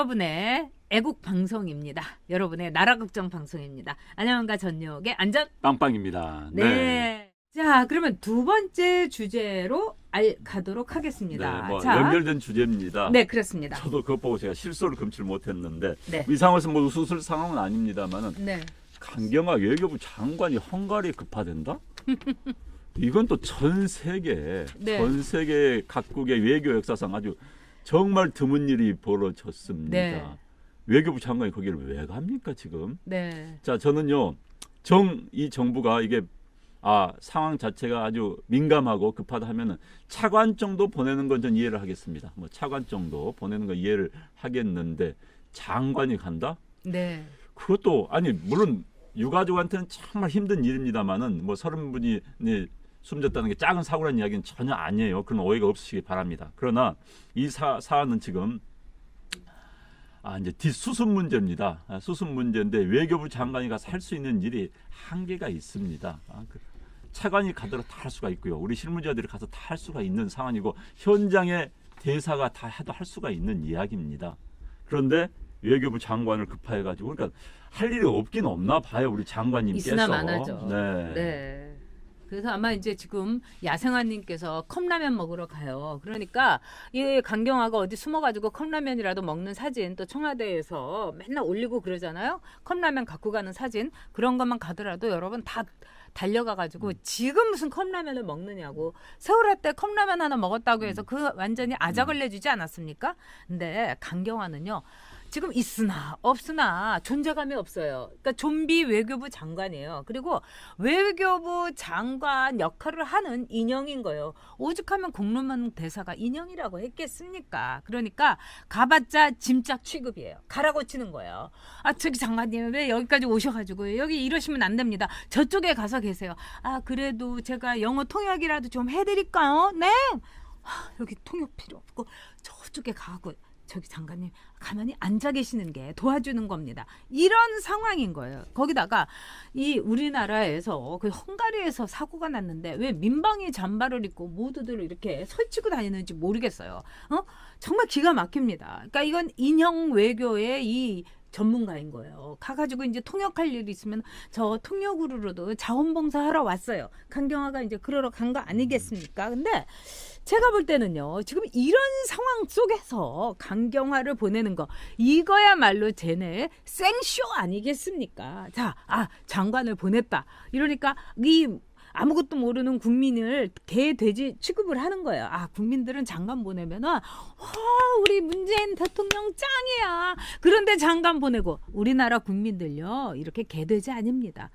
여러분의 애국 방송입니다. 여러분의 나라 걱정 방송입니다. 안녕한가 전역의 안전 빵빵입니다. 네. 자, 그러면 두 번째 주제로 가도록 하겠습니다. 네, 뭐 자, 연결된 주제입니다. 네, 그렇습니다. 저도 그것 보고 제가 실소를 금치를 못했는데 네. 이 상황에서 뭐 웃을 상황은 아닙니다만은 네. 강경화 외교부 장관이 헝가리에 급파된다? 이건 또 전 세계 네. 전 세계 각국의 외교 역사상 아주 정말 드문 일이 벌어졌습니다. 네. 외교부 장관이 거기를 왜 갑니까 지금? 네. 자, 저는요 이 정부가 이게 상황 자체가 아주 민감하고 급하다 하면은 차관 정도 보내는 건 전 이해를 하겠습니다. 뭐 차관 정도 보내는 건 이해를 하겠는데 장관이 간다? 네. 그것도 물론 유가족한테는 정말 힘든 일입니다만은 뭐 30분이 숨졌다는 게 작은 사고라는 이야기는 전혀 아니에요. 그런 오해가 없으시기 바랍니다. 그러나 이 사안은 지금 이제 뒷수습 문제입니다. 수습 문제인데 외교부 장관이 가서 할 수 있는 일이 한계가 있습니다. 차관이 가더라도 다 할 수가 있고요. 우리 실무자들이 가서 다 할 수가 있는 상황이고 현장의 대사가 다 해도 할 수가 있는 이야기입니다. 그런데 외교부 장관을 급파해가지고 그러니까 할 일이 없긴 없나 봐요. 우리 장관님께서. 있으나 마나죠. 네. 네. 그래서 아마 이제 지금 야생아님께서 컵라면 먹으러 가요. 그러니까 이 강경화가 어디 숨어가지고 컵라면이라도 먹는 사진 또 청와대에서 맨날 올리고 그러잖아요. 컵라면 갖고 가는 사진 그런 것만 가더라도 여러분 다 달려가가지고 지금 무슨 컵라면을 먹느냐고 세월호 때 컵라면 하나 먹었다고 해서 그 완전히 아작을 내주지 않았습니까? 근데 강경화는요. 지금 있으나 없으나 존재감이 없어요. 그러니까 좀비 외교부 장관이에요. 그리고 외교부 장관 역할을 하는 인형인 거예요. 오죽하면 공론만 대사가 인형이라고 했겠습니까? 그러니까 가봤자 짐짝 취급이에요. 가라고 치는 거예요. 저기 장관님 왜 여기까지 오셔가지고 여기 이러시면 안 됩니다. 저쪽에 가서 계세요. 그래도 제가 영어 통역이라도 좀 해드릴까요? 네. 여기 통역 필요 없고 저쪽에 가고 저기 장관님 가만히 앉아 계시는 게 도와주는 겁니다. 이런 상황인 거예요. 거기다가 이 우리나라에서 그 헝가리에서 사고가 났는데 왜 민방위 잠바를 입고 모두들 이렇게 설치고 다니는지 모르겠어요. 정말 기가 막힙니다. 그러니까 이건 인형 외교의 이 전문가인 거예요. 가가지고 이제 통역할 일이 있으면 저 통역으로도 자원봉사하러 왔어요. 강경화가 이제 그러러 간 거 아니겠습니까? 근데 제가 볼 때는요. 지금 이런 상황 속에서 강경화를 보내는 거 이거야말로 쟤네 생쇼 아니겠습니까? 자, 장관을 보냈다. 이러니까 이 아무것도 모르는 국민을 개, 돼지 취급을 하는 거예요. 국민들은 장관 보내면은 우리 문재인 대통령 짱이야. 그런데 장관 보내고 우리나라 국민들요. 이렇게 개, 돼지 아닙니다.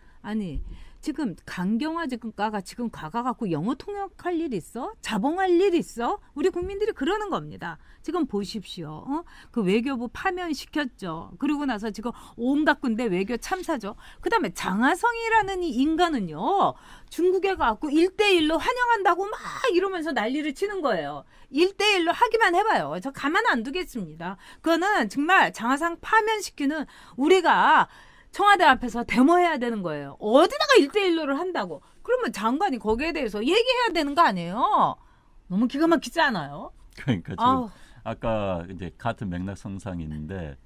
지금 강경화 지금 가갖고 영어 통역할 일 있어? 자봉할 일 있어? 우리 국민들이 그러는 겁니다. 지금 보십시오. 그 외교부 파면시켰죠. 그리고 나서 지금 온갖 군데 외교 참사죠. 그다음에 장하성이라는 이 인간은요. 중국에 가갖고 1대1로 환영한다고 막 이러면서 난리를 치는 거예요. 1대1로 하기만 해봐요. 저 가만 안 두겠습니다. 그거는 정말 장하성 파면시키는 우리가 청와대 앞에서 데모해야 되는 거예요. 어디다가 1대1로를 한다고. 그러면 장관이 거기에 대해서 얘기해야 되는 거 아니에요. 너무 기가 막히지 않아요? 그러니까 지금 아까 이제 같은 맥락상상인데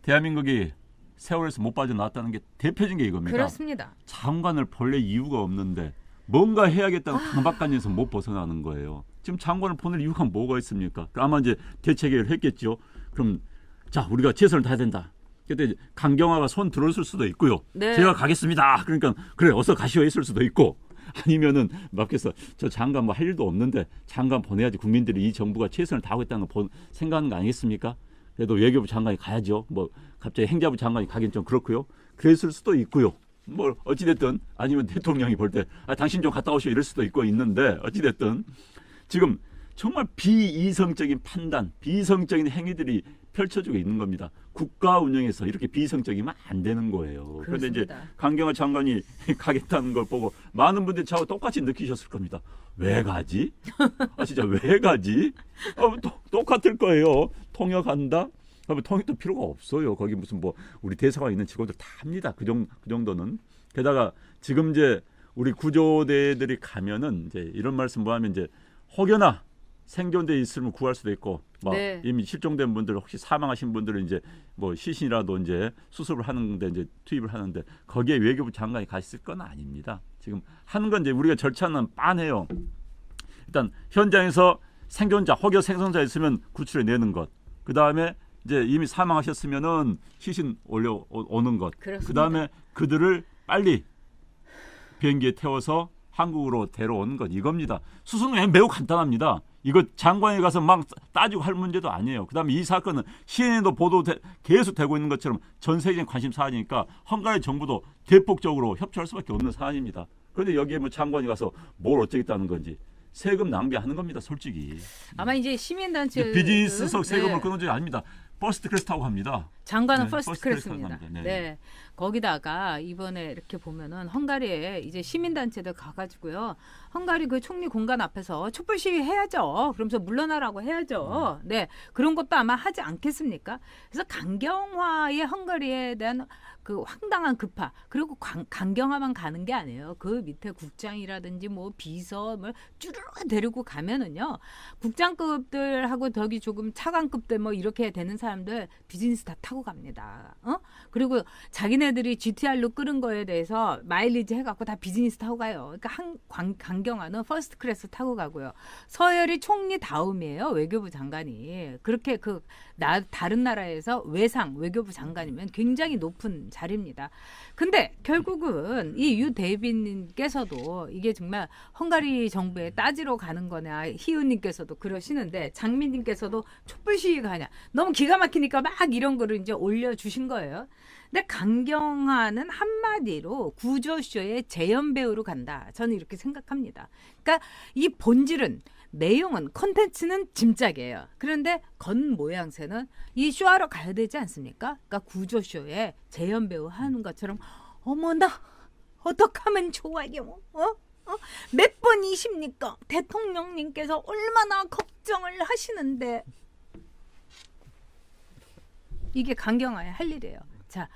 대한민국이 세월에서 못 빠져나왔다는 게 대표적인 게 이겁니다. 그렇습니다. 장관을 보낼 이유가 없는데 뭔가 해야겠다고 강박관념에서 못 벗어나는 거예요. 지금 장관을 보낼 이유가 뭐가 있습니까? 아마 이제 대책을 했겠죠. 그럼 자 우리가 최선을 다해야 된다. 그때 강경화가 손 들었을 수도 있고요. 네. 제가 가겠습니다. 그러니까 그래 어서 가시오 했을 수도 있고 아니면은 막해서 저 장관 뭐 할 일도 없는데 장관 보내야지 국민들이 이 정부가 최선을 다하겠다는 거 생각하는 거 아니겠습니까? 그래도 외교부 장관이 가야죠. 뭐 갑자기 행자부 장관이 가긴 좀 그렇고요. 그랬을 수도 있고요. 뭐 어찌됐든 아니면 대통령이 볼 때 당신 좀 갔다 오시오 이럴 수도 있고 있는데 어찌됐든 지금 정말 비이성적인 판단, 비이성적인 행위들이 펼쳐지고 있는 겁니다. 국가 운영에서 이렇게 비이성적이면 안 되는 거예요. 그런데 이제 강경화 장관이 가겠다는 걸 보고 많은 분들이 저하고 똑같이 느끼셨을 겁니다. 왜 가지? 진짜 왜 가지? 똑같을 거예요. 통역한다? 그러면 통역도 필요가 없어요. 거기 무슨 뭐 우리 대사관 있는 직원들 다 합니다. 그 정도는. 게다가 지금 이제 우리 구조대들이 가면은 이제 이런 말씀 뭐 하면 이제 혹여나 생존돼 있으면 구할 수도 있고 뭐 네. 이미 실종된 분들 혹시 사망하신 분들은 이제 뭐 시신이라도 이제 수습을 하는데 이제 투입을 하는데 거기에 외교부 장관이 가 있을 건 아닙니다. 지금 하는 건 이제 우리가 절차는 빤해요. 일단 현장에서 생존자, 혹여 생존자 있으면 구출해 내는 것. 그 다음에 이제 이미 사망하셨으면은 시신 올려오는 것. 그렇습니다. 그 다음에 그들을 빨리 비행기에 태워서 한국으로 데려오는 것. 이겁니다. 수습은 매우 간단합니다. 이거 장관에 가서 막 따지고 할 문제도 아니에요. 그 다음에 이 사건은 CNN도 보도 계속 되고 있는 것처럼 전 세계적인 관심 사안이니까 헝가리 정부도 대폭적으로 협조할 수밖에 없는 사안입니다. 그런데 여기에 뭐 장관이 가서 뭘 어쩌겠다는 건지. 세금 낭비하는 겁니다, 솔직히. 아마 이제 시민단체 비즈니스석 세금을 네. 끊은 적이 아닙니다. 퍼스트 클래스 타고 갑니다. 장관은 네, 퍼스트 퍼스트 클래스입니다. 클래스 네. 네. 거기다가 이번에 이렇게 보면은 헝가리에 이제 시민단체들 가가지고요. 헝가리 그 총리 공간 앞에서 촛불 시위 해야죠. 그러면서 물러나라고 해야죠. 네. 그런 것도 아마 하지 않겠습니까? 그래서 강경화의 헝가리에 대한 그 황당한 급파 그리고 강경화만 가는 게 아니에요. 그 밑에 국장이라든지 뭐 비서 뭐 쭈르르 데리고 가면은요. 국장급들하고 저기 조금 차관급들 뭐 이렇게 되는 사람들 비즈니스 다 타고 갑니다. 그리고 자기네들이 GTR로 끄는 거에 대해서 마일리지 해갖고 다 비즈니스 타고 가요. 그러니까 강경화는 퍼스트 클래스 타고 가고요. 서열이 총리 다음이에요. 외교부 장관이. 그렇게 다른 나라에서 외교부 장관이면 굉장히 높은 자리입니다. 근데 결국은 이 유 데이비님께서도 이게 정말 헝가리 정부에 따지러 가는 거냐 희은님께서도 그러시는데 장미님께서도 촛불 시위가 하냐 너무 기가 막히니까 막 이런 거를 이제 올려주신 거예요. 근데 강경화는 한마디로 구조쇼의 재현 배우로 간다. 저는 이렇게 생각합니다. 그러니까 이 본질은 내용은 콘텐츠는 짐작이에요. 그런데 겉모양새는 이 쇼하러 가야 되지 않습니까? 그러니까 구조쇼에 재현 배우 하는 것처럼 어머나 어떡하면 좋아요. 몇 번이십니까? 대통령님께서 얼마나 걱정을 하시는데 이게 강경화의 할 일이에요. 자,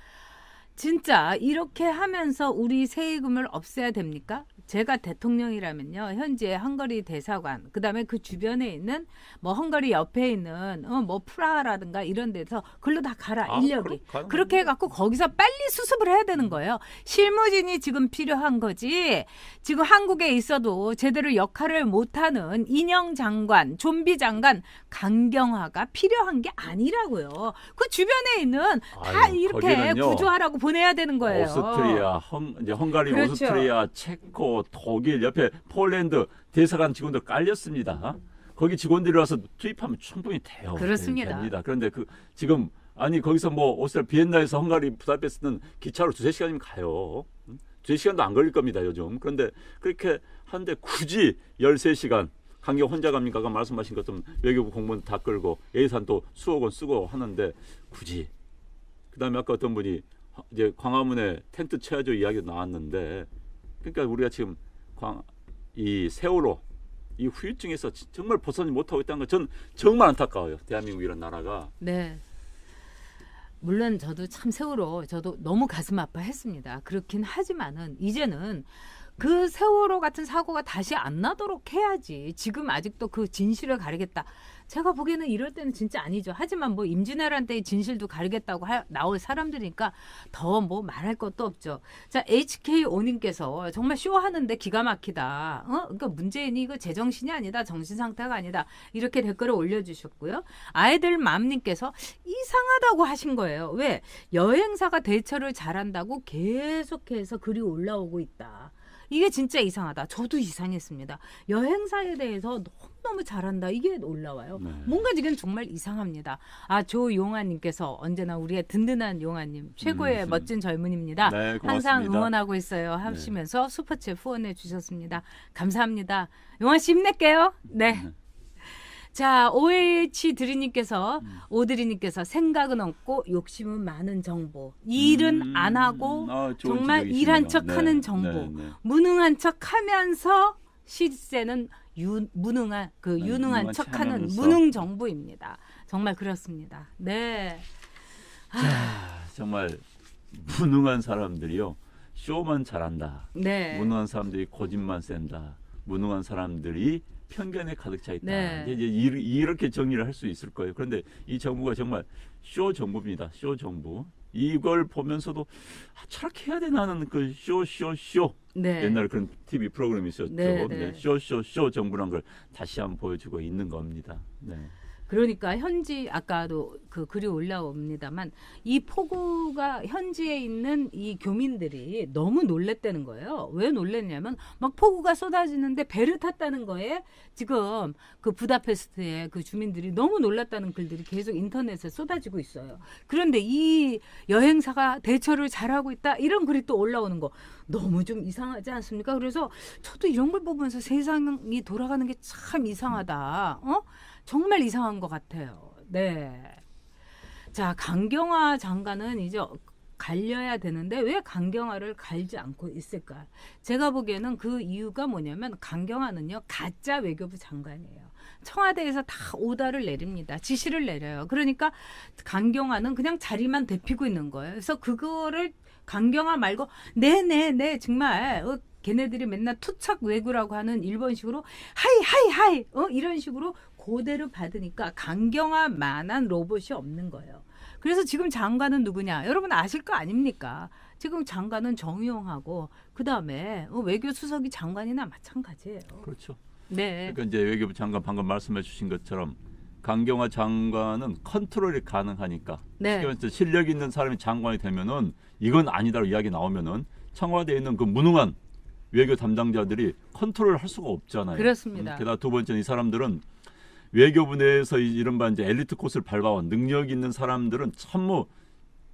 진짜 이렇게 하면서 우리 세금을 없애야 됩니까? 제가 대통령이라면요. 현재 헝가리 대사관, 그다음에 그 주변에 있는 뭐 헝가리 옆에 있는 뭐 프라하라든가 이런 데서 글로 다 가라. 인력이. 그렇게 해 갖고 거기서 빨리 수습을 해야 되는 거예요. 실무진이 지금 필요한 거지. 지금 한국에 있어도 제대로 역할을 못 하는 인형 장관, 좀비 장관 강경화가 필요한 게 아니라고요. 그 주변에 있는 다 이렇게 거기는요, 구조하라고 보내야 되는 거예요. 오스트리아, 이제 헝가리, 그렇죠. 오스트리아, 체코, 독일, 옆에 폴란드 대사관 직원들 깔렸습니다. 거기 직원들이 와서 투입하면 충분히 돼요. 그렇습니다. 됩니다. 그런데 지금 아니 거기서 뭐 오스트리아 비엔나에서 헝가리 부다페스트는 기차로 2-3시간이면 가요. 2시간도 안 걸릴 겁니다, 요즘. 그런데 그렇게 하는데 굳이 13시간 강경 혼자 갑니까? 아까 말씀하신 것처럼 외교부 공무원 다 끌고 예산 또 수억 원 쓰고 하는데 굳이. 그다음에 아까 어떤 분이 이제 광화문에 텐트 쳐야죠 이야기도 나왔는데 그러니까 우리가 지금 이 세월호 이 후유증에서 정말 벗어나지 못하고 있다는 거 저는 정말 안타까워요. 대한민국 이런 나라가. 네. 물론 저도 참 세월호 저도 너무 가슴 아파했습니다. 그렇긴 하지만은 이제는 그 세월호 같은 사고가 다시 안 나도록 해야지. 지금 아직도 그 진실을 가리겠다. 제가 보기에는 이럴 때는 진짜 아니죠. 하지만 뭐 임진왜란 때의 진실도 가리겠다고 나올 사람들이니까 더 뭐 말할 것도 없죠. 자, HK5님께서 정말 쇼하는데 기가 막히다. 그러니까 문재인이 이거 제정신이 아니다. 정신 상태가 아니다. 이렇게 댓글을 올려주셨고요. 아이들 맘님께서 이상하다고 하신 거예요. 왜? 여행사가 대처를 잘한다고 계속해서 글이 올라오고 있다. 이게 진짜 이상하다. 저도 이상했습니다. 여행사에 대해서 너무 잘한다. 이게 올라와요. 네. 뭔가 지금 정말 이상합니다. 조용아님께서 언제나 우리의 든든한 용아님 최고의 멋진 젊은입니다. 네, 고맙습니다. 항상 응원하고 있어요 하시면서 슈퍼챗 후원해 주셨습니다. 감사합니다. 용아 씨 힘낼게요. 네. 자, OH 오드리님께서 생각은 없고 욕심은 많은 정보. 일은 안 하고 정말 지적이시네요. 일한 척하는 정보. 무능한 척하면서 실세는 유능한 유능한 척하는 척하면서. 무능 정부입니다. 정말 그렇습니다. 네. 정말 무능한 사람들이요 쇼만 잘한다. 네. 무능한 사람들이 고집만 센다. 무능한 사람들이 편견에 가득 차 있다. 네. 이제 이렇게 정리를 할 수 있을 거예요. 그런데 이 정부가 정말 쇼 정부입니다. 쇼 정부. 이걸 보면서도 철학해야 되나는 그 쇼. 네. 옛날에 그런 TV 프로그램이 있었죠. 네, 네. 쇼 정부란 걸 다시 한번 보여주고 있는 겁니다. 네. 그러니까 현지 아까도 그 글이 올라옵니다만 이 폭우가 현지에 있는 이 교민들이 너무 놀랬다는 거예요. 왜 놀랬냐면 막 폭우가 쏟아지는데 배를 탔다는 거에 지금 그 부다페스트의 그 주민들이 너무 놀랐다는 글들이 계속 인터넷에 쏟아지고 있어요. 그런데 이 여행사가 대처를 잘하고 있다 이런 글이 또 올라오는 거 너무 좀 이상하지 않습니까? 그래서 저도 이런 걸 보면서 세상이 돌아가는 게 참 이상하다. 정말 이상한 것 같아요. 네. 자, 강경화 장관은 이제 갈려야 되는데 왜 강경화를 갈지 않고 있을까? 제가 보기에는 그 이유가 뭐냐면 강경화는요 가짜 외교부 장관이에요. 청와대에서 다 오더를 내립니다. 지시를 내려요. 그러니까 강경화는 그냥 자리만 데피고 있는 거예요. 그래서 그거를 강경화 말고 네네네 정말 걔네들이 맨날 투착 외구라고 하는 일본식으로 하이 이런 식으로 그대로 받으니까 강경화만한 로봇이 없는 거예요. 그래서 지금 장관은 누구냐? 여러분 아실 거 아닙니까? 지금 장관은 정의용하고 그다음에 외교수석이 장관이나 마찬가지예요. 그렇죠. 네. 그러니까 이제 외교부 장관 방금 말씀해 주신 것처럼 강경화 장관은 컨트롤이 가능하니까 네. 그러니까 실력 있는 사람이 장관이 되면은 이건 아니다로 이야기 나오면은 청와대에 있는 그 무능한 외교 담당자들이 컨트롤을 할 수가 없잖아요. 그렇습니다. 게다가 두 번째는 이 사람들은 외교부 내에서 이른바 이제 엘리트 코스를 밟아온 능력 있는 사람들은 참모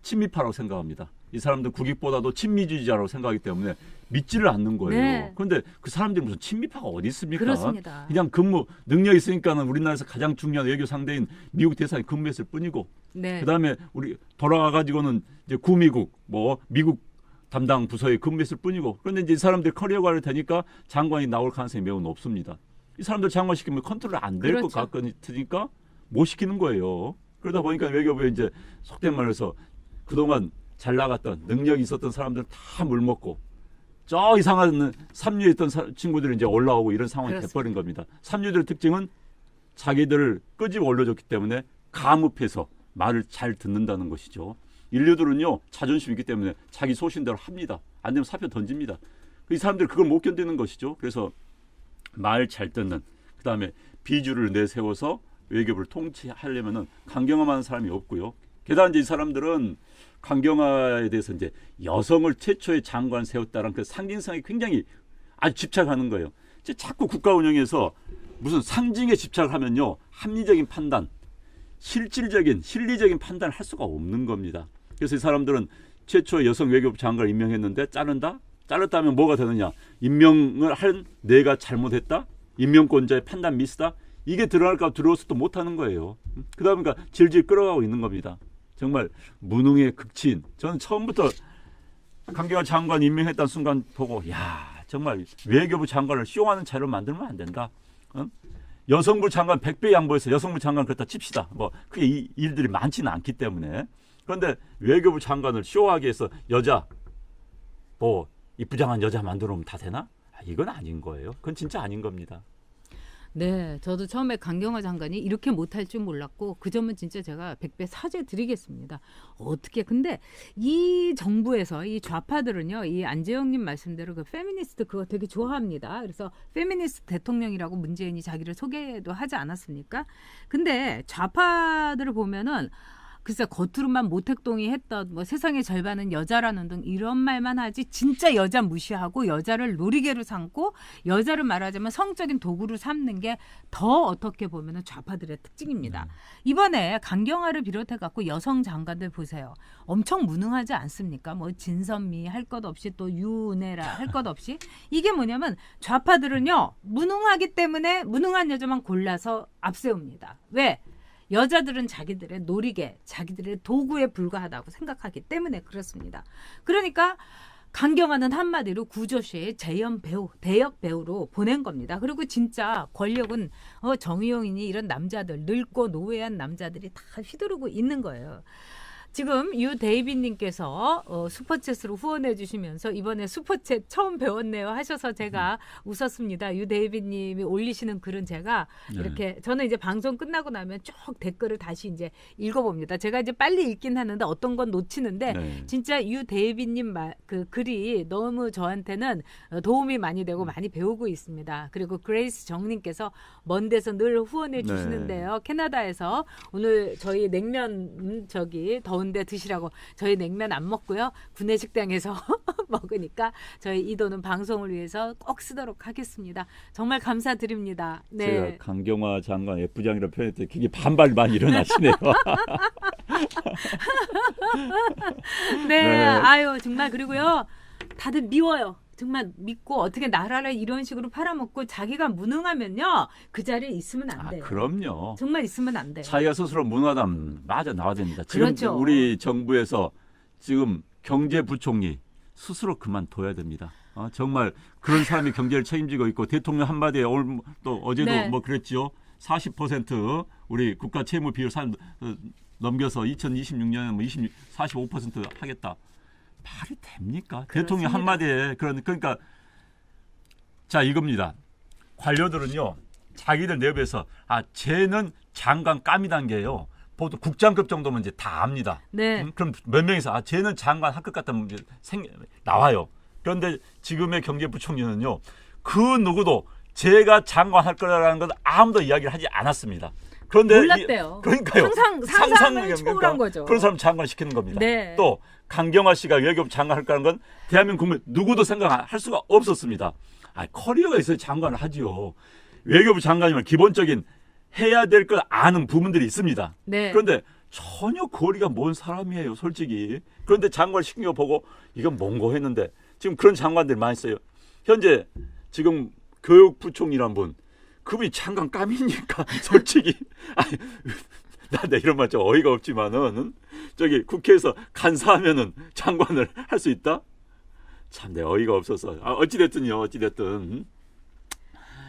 친미파라고 생각합니다. 이 사람들 국익보다도 친미주의자라고 생각하기 때문에 믿지를 않는 거예요. 네. 그런데 그 사람들이 무슨 친미파가 어디 있습니까? 그렇습니다. 그냥 근무 능력 있으니까는 우리나라에서 가장 중요한 외교 상대인 미국 대사에 근무했을 뿐이고, 네. 그다음에 우리 돌아가 가지고는 이제 구미국 뭐 미국 담당 부서에 근무했을 뿐이고, 그런데 이제 이 사람들 커리어가 를 되니까 장관이 나올 가능성이 매우 높습니다. 이 사람들 장관 시키면 컨트롤 안 될 것 그렇죠. 같으니까 못 시키는 거예요. 그러다 보니까 외교부에 이제 속된 말해서 그동안 잘 나갔던 능력이 있었던 사람들 다 물먹고 저 이상한 삼류에 있던 친구들이 이제 올라오고 이런 상황이 그렇습니다. 돼버린 겁니다. 삼류들의 특징은 자기들을 끄집어 올려줬기 때문에 감읍해서 말을 잘 듣는다는 것이죠. 인류들은요 자존심이 있기 때문에 자기 소신대로 합니다. 안 되면 사표 던집니다. 이 사람들 그걸 못 견디는 것이죠. 그래서 말 잘 듣는, 그다음에 비주를 내세워서 외교부를 통치하려면은 강경화만 사람이 없고요. 게다가 이제 이 사람들은 강경화에 대해서 이제 여성을 최초의 장관 세웠다는 그 상징성이 굉장히 아주 집착하는 거예요. 자꾸 국가 운영에서 무슨 상징에 집착을 하면요 합리적인 판단, 실리적인 판단을 할 수가 없는 겁니다. 그래서 이 사람들은 최초의 여성 외교부 장관을 임명했는데 자른다? 잘랐다면 뭐가 되느냐? 임명을 한 내가 잘못했다? 임명권자의 판단 미스다? 이게 드러날까 두려워서 또 못하는 거예요. 그다음에 그러니까 질질 끌어가고 있는 겁니다. 정말 무능의 극치인. 저는 처음부터 강경화 장관 임명했다는 순간 보고 야 정말 외교부 장관을 쇼하는 차로 만들면 안 된다. 여성부 장관 100배 양보해서 여성부 장관 그렇다 칩시다. 뭐 그게 이 일들이 많지는 않기 때문에. 그런데 외교부 장관을 쇼하게 해서 여자 뭐 이쁘장한 여자 만들어 오면 다 되나? 이건 아닌 거예요. 그건 진짜 아닌 겁니다. 네, 저도 처음에 강경화 장관이 이렇게 못할 줄 몰랐고 그 점은 진짜 제가 100배 사죄드리겠습니다. 어떻게 근데 이 정부에서 이 좌파들은요, 이 안재영님 말씀대로 그 페미니스트 그거 되게 좋아합니다. 그래서 페미니스트 대통령이라고 문재인이 자기를 소개도 하지 않았습니까? 근데 좌파들을 보면은 글쎄 겉으로만 모택동이 했던 뭐 세상의 절반은 여자라는 등 이런 말만 하지 진짜 여자 무시하고 여자를 놀이개로 삼고 여자를 말하자면 성적인 도구로 삼는 게 더 어떻게 보면 좌파들의 특징입니다. 이번에 강경화를 비롯해 갖고 여성 장관들 보세요. 엄청 무능하지 않습니까? 뭐 진선미 할 것 없이 또 유은혜라 할 것 없이 이게 뭐냐면 좌파들은요 무능하기 때문에 무능한 여자만 골라서 앞세웁니다. 왜? 여자들은 자기들의 놀이개, 자기들의 도구에 불과하다고 생각하기 때문에 그렇습니다. 그러니까 강경화는 한마디로 구조시의 재연 배우, 대역 배우로 보낸 겁니다. 그리고 진짜 권력은 정의용이니 이런 남자들, 늙고 노회한 남자들이 다 휘두르고 있는 거예요. 지금 유데이비님께서 슈퍼챗으로 후원해 주시면서 이번에 슈퍼챗 처음 배웠네요 하셔서 제가 웃었습니다. 유데이비님이 올리시는 글은 제가 네. 이렇게 저는 이제 방송 끝나고 나면 쭉 댓글을 다시 이제 읽어봅니다. 제가 이제 빨리 읽긴 하는데 어떤 건 놓치는데 네. 진짜 유데이비님 그 글이 너무 저한테는 도움이 많이 되고 많이 배우고 있습니다. 그리고 그레이스 정님께서 먼 데서 늘 후원해 네. 주시는데요. 캐나다에서 오늘 저희 냉면 저기 더운데 드시라고 저희 냉면 안 먹고요. 구내식당에서 먹으니까 저희 이 돈은 방송을 위해서 꼭 쓰도록 하겠습니다. 정말 감사드립니다. 네. 제가 강경화 장관 F장이라 표현했더니 그게 반발 많이 일어나시네요. 네. 네. 아유 정말 그리고요. 다들 미워요. 정말 믿고 어떻게 나라를 이런 식으로 팔아먹고 자기가 무능하면요. 그 자리에 있으면 안 돼요. 그럼요. 정말 있으면 안 돼요. 자기가 스스로 무능하다면 맞아 나와야 됩니다. 지금 그렇죠. 우리 정부에서 지금 경제부총리 스스로 그만둬야 됩니다. 정말 그런 사람이 경제를 책임지고 있고 대통령 한마디에 오늘 또 어제도 네. 뭐 그랬지요. 40% 우리 국가 채무 비율 넘겨서 2026년에 뭐 45% 하겠다. 말이 됩니까? 그렇습니다. 대통령 한마디에 그러니까 자 이겁니다. 관료들은요 자기들 내부에서 쟤는 장관 깜이 단계예요. 보통 국장급 정도면 이제 다 압니다. 네. 그럼 몇 명이서 쟤는 장관 할 것 같다면 이제 나와요. 그런데 지금의 경제부총리는요 그 누구도 제가 장관 할 거라는 건 아무도 이야기를 하지 않았습니다. 그런데 몰랐대요. 그러니까요. 상상을 초월한 거죠. 그런 사람 장관 시키는 겁니다. 네. 또 강경화 씨가 외교부 장관 할까는 건 대한민국 국민 누구도 생각할 수가 없었습니다. 커리어가 있어야 장관을 하지요. 외교부 장관이면 기본적인 해야 될 걸 아는 부분들이 있습니다. 네. 그런데 전혀 거리가 먼 사람이에요, 솔직히. 그런데 장관을 시킨 거 보고 이건 뭔고 했는데 지금 그런 장관들이 많이 있어요. 현재 지금 교육부총리란 분 그분이 장관 깜입니까? 솔직히 나 이런 말 좀 어이가 없지만은 저기 국회에서 간사하면은 장관을 할 수 있다? 참 내 어이가 없어서 어찌 됐든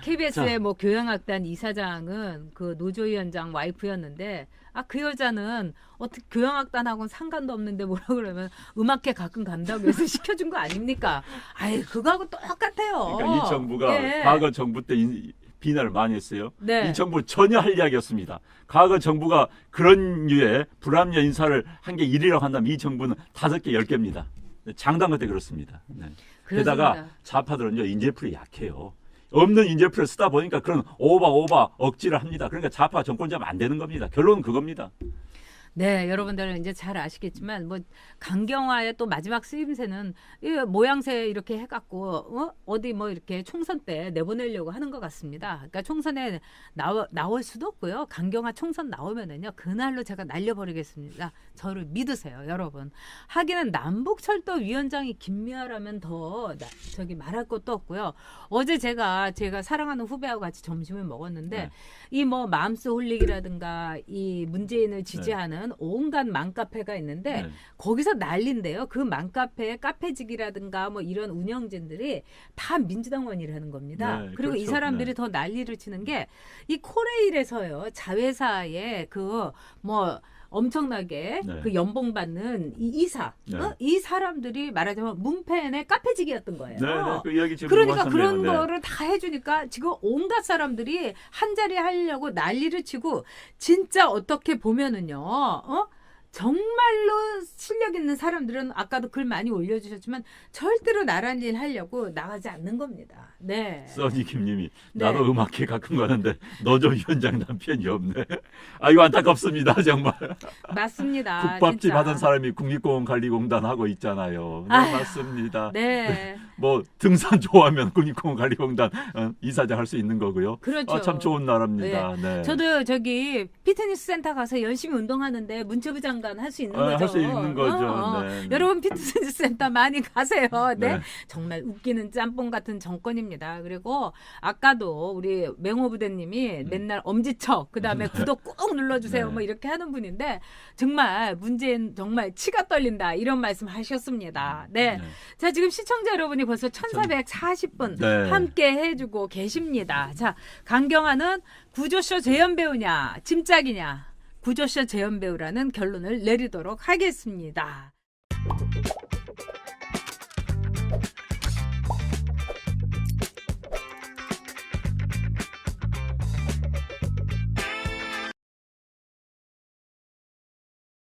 KBS의 뭐 교양악단 이사장은 그 노조위원장 와이프였는데 그 여자는 어떻게 교양악단하고는 상관도 없는데 뭐라 그러면 음악회 가끔 간다고 해서 시켜준 거 아닙니까? 그거하고 똑같아요. 그러니까 이 정부가 과거 정부 때 비난을 많이 했어요. 네. 이 정부 전혀 할 이야기 없습니다. 과거 정부가 그런 류의 불합리한 인사를 한 게 1이라고 한다면 이 정부는 5개, 10개입니다. 장담 그때 그렇습니다. 네. 게다가 좌파들은요 인재풀이 약해요. 없는 인재풀을 쓰다 보니까 그런 오바 억지를 합니다. 그러니까 좌파 정권자면 안 되는 겁니다. 결론은 그겁니다. 네, 여러분들은 이제 잘 아시겠지만 뭐 강경화의 또 마지막 쓰임새는 이 모양새 이렇게 해갖고 어디 뭐 이렇게 총선 때 내보내려고 하는 것 같습니다. 그러니까 총선에 나올 수도 없고요. 강경화 총선 나오면은요 그날로 제가 날려버리겠습니다. 저를 믿으세요, 여러분. 하기는 남북철도위원장이 김미아라면 더 저기 말할 것도 없고요. 어제 제가 사랑하는 후배하고 같이 점심을 먹었는데 네. 이 뭐 마음스 홀릭이라든가 이 문재인을 지지하는 온갖 맘카페가 있는데 네. 거기서 난리인데요. 그 맘카페 카페직이라든가 뭐 이런 운영진들이 다 민주당원이라는 겁니다. 네, 그리고 이 그렇죠. 사람들이 네. 더 난리를 치는 게 이 코레일에서요 자회사의 그 뭐 엄청나게 네. 그 연봉 받는 이 이사 네. 이 사람들이 말하자면 문펜의 카페직이었던 거예요. 네, 그 이야기 지금 그러니까 하셨네요. 그런 네. 거를 다 해주니까 지금 온갖 사람들이 한 자리 하려고 난리를 치고 진짜 어떻게 보면은요, 정말로 실력 있는 사람들은 아까도 글 많이 올려주셨지만 절대로 나란 일 하려고 나가지 않는 겁니다. 네. 써니 김님이 네. 나도 음악회 가끔 가는데 노조위원장 남편이 없네. 이거 안타깝습니다 정말. 맞습니다. 국밥집 진짜. 하던 사람이 국립공원관리공단 하고 있잖아요. 네, 아유, 맞습니다. 네. 뭐 등산 좋아하면 국립공원관리공단 이사장 할 수 있는 거고요. 그렇죠. 참 좋은 나라입니다. 네. 저도 저기 피트니스 센터 가서 열심히 운동하는데 문체부 장관 할 수 있는 거죠. 할 수 있는 거죠. 네. 여러분 피트니스 센터 많이 가세요. 네. 네. 정말 웃기는 짬뽕 같은 정권입니다. 그리고 아까도 우리 맹호 부대님이 맨날 엄지척 그다음에 구독 꾹 눌러주세요. 네. 뭐 이렇게 하는 분인데 정말 문재인 정말 치가 떨린다 이런 말씀 하셨습니다. 네. 자 지금 시청자 여러분이 벌써 1440분 네. 함께 해주고 계십니다. 자 강경화는 구조쇼 재연 배우냐 짐짝이냐 구조쇼 재연 배우라는 결론을 내리도록 하겠습니다.